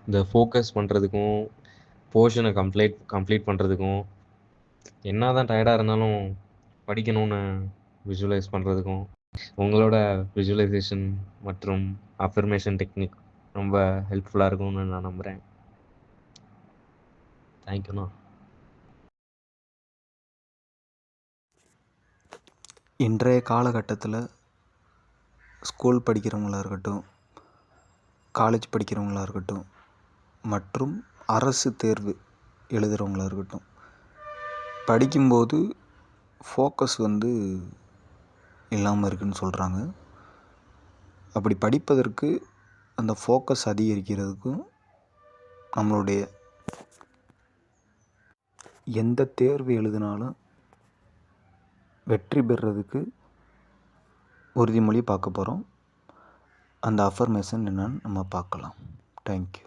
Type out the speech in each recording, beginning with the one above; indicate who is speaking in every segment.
Speaker 1: இந்த ஃபோக்கஸ் பண்ணுறதுக்கும், போர்ஷனை கம்ப்ளீட் பண்ணுறதுக்கும், என்ன தான் டயர்டாக இருந்தாலும் படிக்கணும்னு விஷுவலைஸ் பண்ணுறதுக்கும், உங்களோட விஷுவலைசேஷன் மற்றும் அஃபர்மேஷன் டெக்னிக் ரொம்ப ஹெல்ப்ஃபுல்லாக இருக்கும்னு நான் நம்புகிறேன். தேங்க்யூண்ணா.
Speaker 2: இன்றைய காலகட்டத்தில் ஸ்கூல் படிக்கிறவங்களா இருக்கட்டும், காலேஜ் படிக்கிறவங்களா இருக்கட்டும், மற்றும் அரசு தேர்வு எழுதுகிறவங்களா இருக்கட்டும், படிக்கும்போது ஃபோக்கஸ் இல்லாமல் இருக்குதுன்னு சொல்கிறாங்க. அப்படி படிப்பதற்கு அந்த ஃபோக்கஸ் அதிகரிக்கிறதுக்கும் நம்மளுடைய எந்த தேர்வு எழுதினாலும் வெற்றி பெறுறதுக்கு உறுதிமொழி பார்க்க போகிறோம். அந்த அஃபர்மேஷன் என்னன்னு நம்ம பார்க்கலாம். தேங்க்யூ.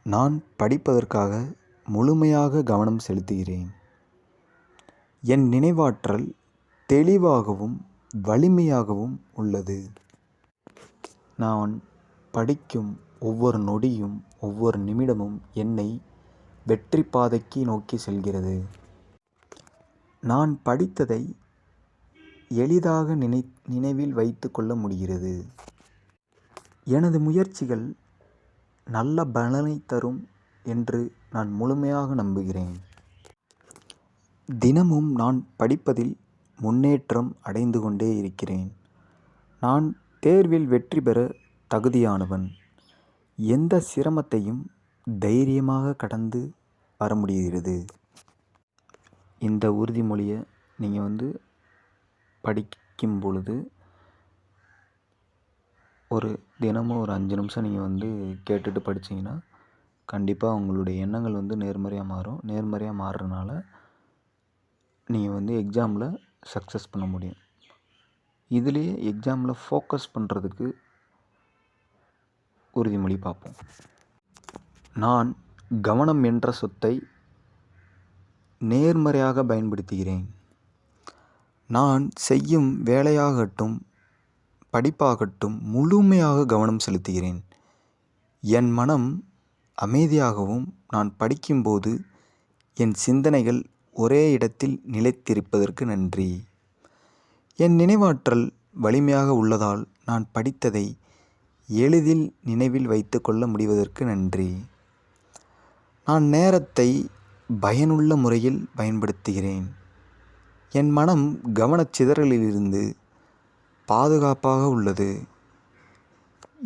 Speaker 2: நான் படிப்பதற்காக முழுமையாக கவனம் செலுத்துகிறேன். என் நினைவாற்றல் தெளிவாகவும் வலிமையாகவும் உள்ளது. நான் படிக்கும் ஒவ்வொரு நொடியும் ஒவ்வொரு நிமிடமும் என்னை வெற்றி பாதைக்கு நோக்கி செல்கிறது. நான் படித்ததை எளிதாக நினைவில் வைத்து கொள்ள முடிகிறது. எனது முயற்சிகள் நல்ல பலனை தரும் என்று நான் முழுமையாக நம்புகிறேன். தினமும் நான் படிப்பதில் முன்னேற்றம் அடைந்து கொண்டே இருக்கிறேன். நான் தேர்வில் வெற்றி பெற தகுதியானவன். எந்த சிரமத்தையும் தைரியமாக கடந்து வர முடிகிறது. இந்த உறுதிமொழியை நீங்கள் படிக்கும் பொழுது தினமும் ஒரு 5 நிமிஷம் நீங்கள் கேட்டுட்டு படிச்சிங்கன்னா கண்டிப்பாக உங்களுடைய எண்ணங்கள் நேர்மறையாக மாறும். நேர்மறையாக மாறுறதுனால நீங்கள் எக்ஸாமில் சக்ஸஸ் பண்ண முடியும். இதுலேயே எக்ஸாமில் ஃபோக்கஸ் பண்ணுறதுக்கு உறுதிமொழி பார்ப்போம். நான் கவனம் என்ற சொத்தை நேர்மறையாக பயன்படுத்துகிறேன். நான் செய்யும் வேலையாகட்டும் படிப்பாகட்டும் முழுமையாக கவனம் செலுத்துகிறேன். என் மனம் அமைதியாகவும் நான் படிக்கும்போது என் சிந்தனைகள் ஒரே இடத்தில் நிலைத்திருப்பதற்கு நன்றி. என் நினைவாற்றல் வலிமையாக உள்ளதால் நான் படித்ததை எளிதில் நினைவில் வைத்து கொள்ள முடிவதற்கு நன்றி. நான் நேரத்தை பயனுள்ள முறையில் பயன்படுத்துகிறேன். என் மனம் கவனச்சிதறலிலிருந்து பாதுகாப்பாக உள்ளது.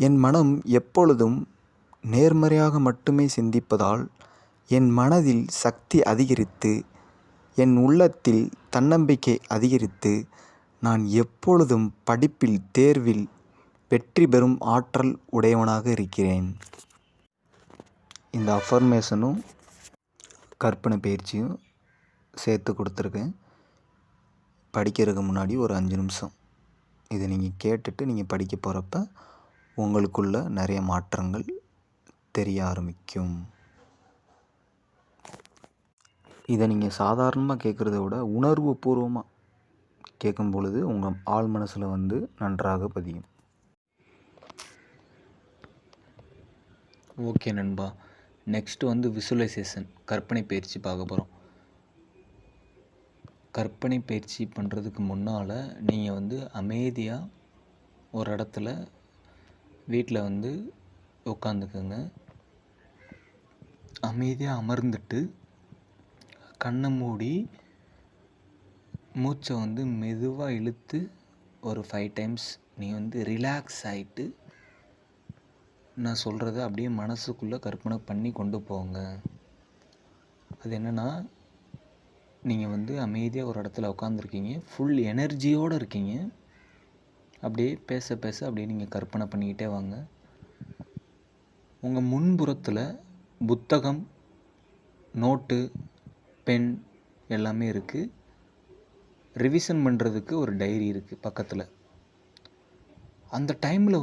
Speaker 2: என் மனம் எப்பொழுதும் நேர்மறையாக மட்டுமே சிந்திப்பதால் என் மனதில் சக்தி அதிகரித்து என் உள்ளத்தில் தன்னம்பிக்கை அதிகரித்து நான் எப்பொழுதும் படிப்பில் தேர்வில் வெற்றி பெறும் ஆற்றல் உடையவனாக இருக்கிறேன். இந்த அஃபர்மேஷனும் கற்பனை பயிற்சியும் சேர்த்து கொடுத்துருக்கேன். படிக்கிறதுக்கு முன்னாடி ஒரு 5 நிமிஷம் இதை நீங்கள் கேட்டுட்டு நீங்கள் படிக்க போகிறப்ப உங்களுக்குள்ள நிறைய மாற்றங்கள் தெரிய ஆரம்பிக்கும். இதை நீங்கள் சாதாரணமாக கேட்குறத விட உணர்வு பூர்வமாக கேட்கும் பொழுது உங்கள் ஆழ் மனசில் நன்றாக பதியும்.
Speaker 3: ஓகே நண்பா, நெக்ஸ்ட்டு விசுவலைசேஷன் கற்பனை பயிற்சி பார்க்க போகிறோம். கற்பனை பயிற்சி பண்ணுறதுக்கு முன்னால் நீங்கள் அமைதியாக ஒரு இடத்துல வீட்டில் உட்காந்துக்குங்க. அமைதியாக அமர்ந்துட்டு கண்ணை மூடி மூச்சை மெதுவாக இழுத்து ஒரு 5 டைம்ஸ் நீங்கள் ரிலாக்ஸ் ஆகிட்டு நான் சொல்கிறத அப்படியே மனசுக்குள்ளே கற்பனை பண்ணி கொண்டு போங்க. அது என்னென்னா, நீங்கள் அமைதியாக ஒரு இடத்துல உட்காந்துருக்கீங்க, ஃபுல் எனர்ஜியோடு இருக்கீங்க. அப்படியே பேச பேச அப்படியே நீங்கள் கற்பனை பண்ணிக்கிட்டே வாங்க. உங்கள் முன்புறத்தில் புத்தகம், நோட்டு, பென் எல்லாமே இருக்குது. ரிவிஷன் பண்ணுறதுக்கு ஒரு டைரி இருக்குது பக்கத்தில். அந்த டைமில்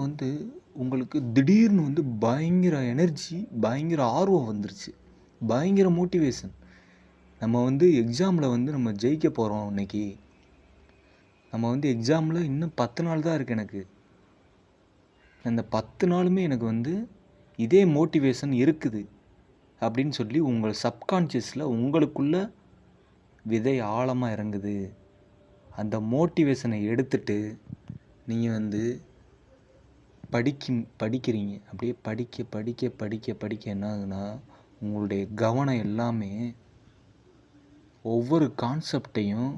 Speaker 3: உங்களுக்கு திடீர்னு பயங்கர எனர்ஜி, பயங்கர ஆர்வம் வந்துருச்சு, பயங்கர மோட்டிவேஷன். நம்ம எக்ஸாமில் நம்ம ஜெயிக்க போகிறோம். இன்றைக்கி நம்ம எக்ஸாமில் இன்னும் 10 நாள் தான் இருக்குது எனக்கு. அந்த 10 நாளுமே எனக்கு இதே மோட்டிவேஷன் இருக்குது அப்படின்னு சொல்லி உங்கள் சப்கான்ஷியஸில் உங்களுக்குள்ள விதை ஆழமாக இறங்குது. அந்த மோட்டிவேஷனை எடுத்துட்டு நீங்கள் வந்து படிக்கிறீங்க. அப்படியே படிக்க படிக்க படிக்க படிக்க என்ன ஆகுதுன்னா, உங்களுடைய கவனம் எல்லாமே ஒவ்வொரு கான்செப்டையும்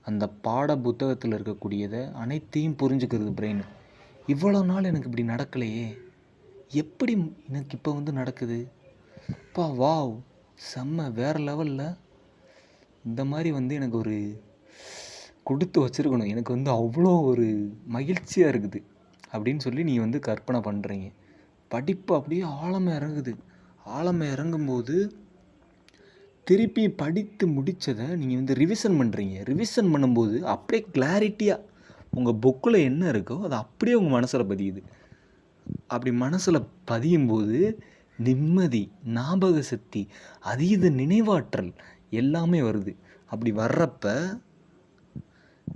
Speaker 3: அந்த பாட புத்தகத்தில் இருக்கக்கூடியதை அனைத்தையும் புரிஞ்சுக்கிறது பிரெயின். இவ்வளோ நாள் எனக்கு இப்படி நடக்கலையே, எப்படி எனக்கு இப்போ வந்து நடக்குது, அப்பா வாவ் செம்ம வேறு லெவலில், இந்த மாதிரி வந்து எனக்கு ஒரு கொடுத்து வச்சுருக்கணும், எனக்கு வந்து அவ்வளோ ஒரு மகிழ்ச்சியாக இருக்குது அப்படின்னு சொல்லி நீங்கள் வந்து கற்பனை பண்ணுறீங்க. படிப்பு அப்படியே ஆழமாக இறங்குது. ஆழமாக இறங்கும்போது திருப்பி படித்து முடித்ததை நீங்கள் வந்து ரிவிஷன் பண்ணுறீங்க. ரிவிஷன் பண்ணும்போது அப்படியே கிளாரிட்டியாக உங்கள் புக்கில் என்ன இருக்கோ அது அப்படியே உங்கள் மனசில் பதியுது. அப்படி மனசில் பதியும் போது நிம்மதி, ஞாபக சக்தி, அதீத நினைவாற்றல் எல்லாமே வருது. அப்படி வர்றப்ப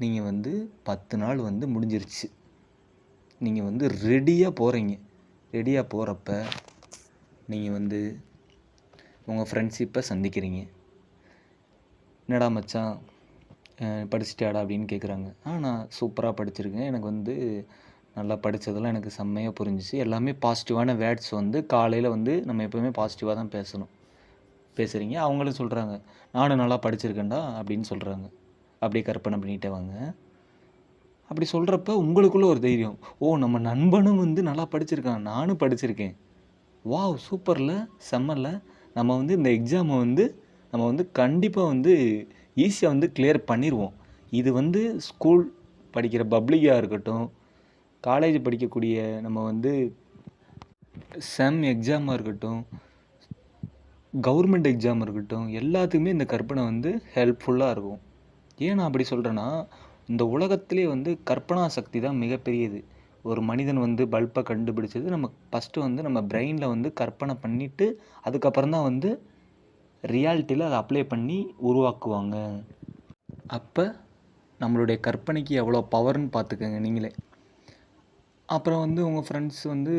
Speaker 3: நீங்கள் வந்து 10 நாள் வந்து முடிஞ்சிருச்சு. நீங்கள் வந்து ரெடியாக போகிறீங்க. ரெடியாக போகிறப்ப நீங்கள் வந்து உங்கள் ஃப்ரெண்ட்ஷிப்பை சந்திக்கிறீங்க. என்னடா மச்சான் படிச்சிட்டியாடா அப்படின்னு கேட்குறாங்க. நான் சூப்பராக படிச்சிருக்கேன், எனக்கு வந்து நல்லா படித்ததெல்லாம் எனக்கு செம்மையாக புரிஞ்சிச்சு, எல்லாமே பாசிட்டிவான வேர்ட்ஸ் வந்து காலையில் வந்து நம்ம எப்போவுமே பாசிட்டிவாக தான் பேசுகிறீங்க. அவங்களும் சொல்கிறாங்க நானும் நல்லா படிச்சிருக்கேன்டா அப்படின்னு சொல்கிறாங்க. அப்படியே கற்பனை பண்ணிகிட்டே வாங்க. அப்படி சொல்கிறப்ப உங்களுக்குள்ள ஒரு தைரியம், ஓ நம்ம நண்பனும் வந்து நல்லா படிச்சிருக்கான், நானும் படிச்சிருக்கேன், வாவ் சூப்பரில் செம்மல்ல, நம்ம வந்து இந்த எக்ஸாமை வந்து நம்ம வந்து கண்டிப்பாக வந்து ஈஸியாக வந்து கிளியர் பண்ணிடுவோம். இது வந்து ஸ்கூல் படிக்கிற பப்ளிக்காக இருக்கட்டும், காலேஜ் படிக்கக்கூடிய நம்ம வந்து செம் எக்ஸாமாக இருக்கட்டும், கவர்மெண்ட் எக்ஸாம் இருக்கட்டும், எல்லாத்துக்குமே இந்த கற்பனை வந்து ஹெல்ப்ஃபுல்லாக இருக்கும். ஏன் நான் அப்படி சொல்கிறேன்னா, இந்த உலகத்திலே வந்து கற்பனா சக்தி தான் மிகப்பெரியது. ஒரு மனிதன் வந்து பல்பை கண்டுபிடிச்சது நம்ம ஃபஸ்ட்டு வந்து நம்ம பிரெயினில் வந்து கற்பனை பண்ணிவிட்டு அதுக்கப்புறம் தான் வந்து ரியாலிட்டியில் அதை அப்ளை பண்ணி உருவாக்குவாங்க. அப்போ நம்மளுடைய கற்பனைக்கு எவ்வளோ பவர்னு பார்த்துக்கங்க நீங்களே. அப்புறம் வந்து உங்கள் ஃப்ரெண்ட்ஸ் வந்து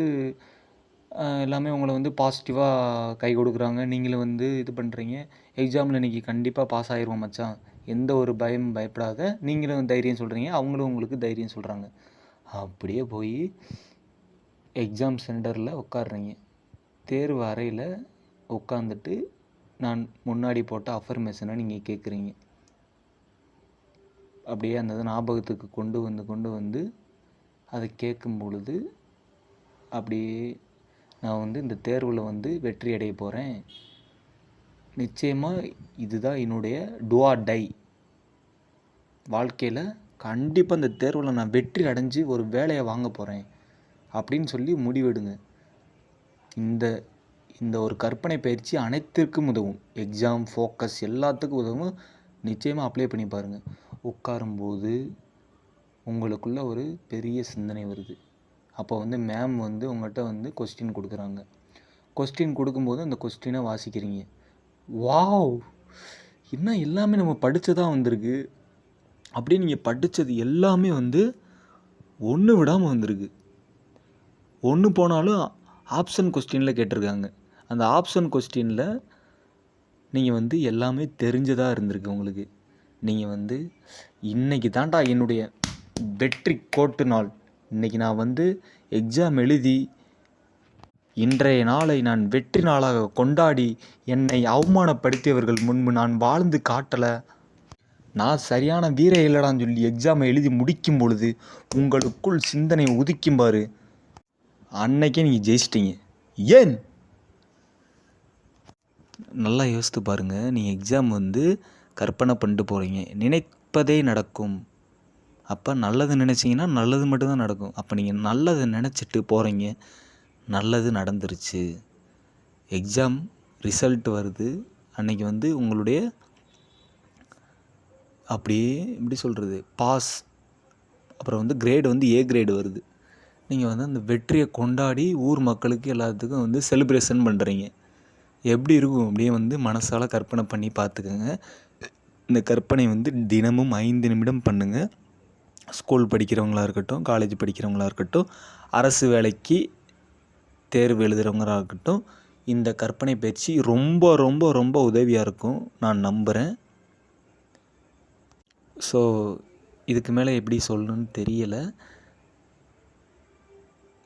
Speaker 3: எல்லாமே உங்களை வந்து பாசிட்டிவாக கை கொடுக்குறாங்க, நீங்களும் வந்து இது பண்ணுறீங்க. எக்ஸாமில் இன்றைக்கி கண்டிப்பாக பாஸ் ஆகிருவோம் மச்சான், எந்த ஒரு பயப்படாத, நீங்களும் தைரியம் சொல்கிறீங்க, அவங்களும் உங்களுக்கு தைரியம் சொல்கிறாங்க. அப்படியே போய் எக்ஸாம் சென்டரில் உட்காடுறீங்க. தேர்வு அறையில் உட்காந்துட்டு நான் முன்னாடி போட்ட அஃபர்மேஷனை நீங்கள் கேட்குறீங்க. அப்படியே அந்த ஞாபகத்துக்கு கொண்டு வந்து அதை கேட்கும் பொழுது அப்படியே நான் வந்து இந்த தேர்வில் வந்து வெற்றி அடைய போகிறேன், நிச்சயமாக இதுதான் என்னுடைய டூ ஆர் டை, வாழ்க்கையில் கண்டிப்பாக இந்த தேர்வில் நான் வெற்றி அடைஞ்சு ஒரு வேலையை வாங்க போகிறேன் அப்படின்னு சொல்லி முடிவெடுங்க. இந்த ஒரு கற்பனை பயிற்சி அனைத்திற்கும் உதவும். எக்ஸாம், ஃபோக்கஸ் எல்லாத்துக்கும் உதவும். நிச்சயமாக அப்ளை பண்ணி பாருங்கள். உட்காரும்போது உங்களுக்குள்ள ஒரு பெரிய சிந்தனை வருது. அப்போ வந்து மேம் வந்து உங்கள்கிட்ட வந்து கொஸ்டின் கொடுக்குறாங்க. கொஸ்டின் கொடுக்கும்போது அந்த கொஸ்டினை வாசிக்கிறீங்க. வாவ் இன்னும் எல்லாமே நம்ம படித்ததாக வந்திருக்கு. அப்படியே நீங்கள் படித்தது எல்லாமே வந்து ஒன்று விடாமல் வந்திருக்கு. ஒன்று போனாலும் ஆப்ஷன் கொஸ்டினில் கேட்டிருக்காங்க. அந்த ஆப்ஷன் கொஸ்டினில் நீங்கள் வந்து எல்லாமே தெரிஞ்சதாக இருந்திருக்கு உங்களுக்கு. நீங்கள் வந்து இன்றைக்கி தாண்டா என்னுடைய வெற்றி கோட்டு நாள், இன்றைக்கி நான் வந்து எக்ஸாம் எழுதி இன்றைய நாளை நான் வெற்றி நாளாக கொண்டாடி என்னை அவமானப்படுத்தியவர்கள் முன்பு நான் வாழ்ந்து காட்டலை, நான் சரியான வீர இல்லடான்னு சொல்லி எக்ஸாமை எழுதி முடிக்கும் பொழுது உங்களுக்குள் சிந்தனை உதிக்கும் பாரு, அன்னைக்கே நீங்கள் ஜெயிச்சிட்டீங்க. ஏன் நல்லா யோசித்து பாருங்கள். நீங்கள் எக்ஸாம் வந்து கற்பனை பண்ணிட்டு போகிறீங்க, நினைப்பதே நடக்கும். அப்போ நல்லது நினச்சிங்கன்னா நல்லது மட்டும்தான் நடக்கும். அப்போ நீங்கள் நல்லதை நினச்சிட்டு போகிறீங்க, நல்லது நடந்துருச்சு. எக்ஸாம் ரிசல்ட் வருது, அன்றைக்கி வந்து உங்களுடைய அப்படியே எப்படி சொல்கிறது பாஸ், அப்புறம் வந்து கிரேடு வந்து ஏ கிரேடு வருது. நீங்கள் வந்து அந்த வெற்றியை கொண்டாடி ஊர் மக்களுக்கு எல்லாத்துக்கும் வந்து செலிப்ரேஷன் பண்ணுறீங்க. எப்படி இருக்கும் அப்படியே வந்து மனசால் கற்பனை பண்ணி பார்த்துக்கோங்க. இந்த கற்பனை வந்து தினமும் 5 நிமிடம் பண்ணுங்கள். ஸ்கூல் படிக்கிறவங்களாக இருக்கட்டும், காலேஜ் படிக்கிறவங்களாக இருக்கட்டும், அரசு வேலைக்கு தேர்வு எழுதுகிறவங்களாக இருக்கட்டும், இந்த கற்பனை பயிற்சி ரொம்ப ரொம்ப ரொம்ப உதவியாக இருக்கும் நான் நம்புகிறேன். ஸோ இதுக்கு மேலே எப்படி சொல்லணும்னு தெரியலை.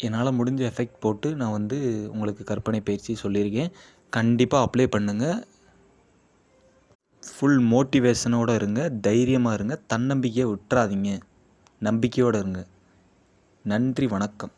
Speaker 3: என்னால் முடிஞ்ச எஃபெக்ட் போட்டு நான் வந்து உங்களுக்கு கற்பனை பயிற்சி சொல்லியிருக்கேன். கண்டிப்பாக அப்ளை பண்ணுங்கள். ஃபுல் மோட்டிவேஷனோடு இருங்க, தைரியமாக இருங்க, தன்னம்பிக்கையை விட்டுறாதீங்க, நம்பிக்கையோடு இருங்க. நன்றி, வணக்கம்.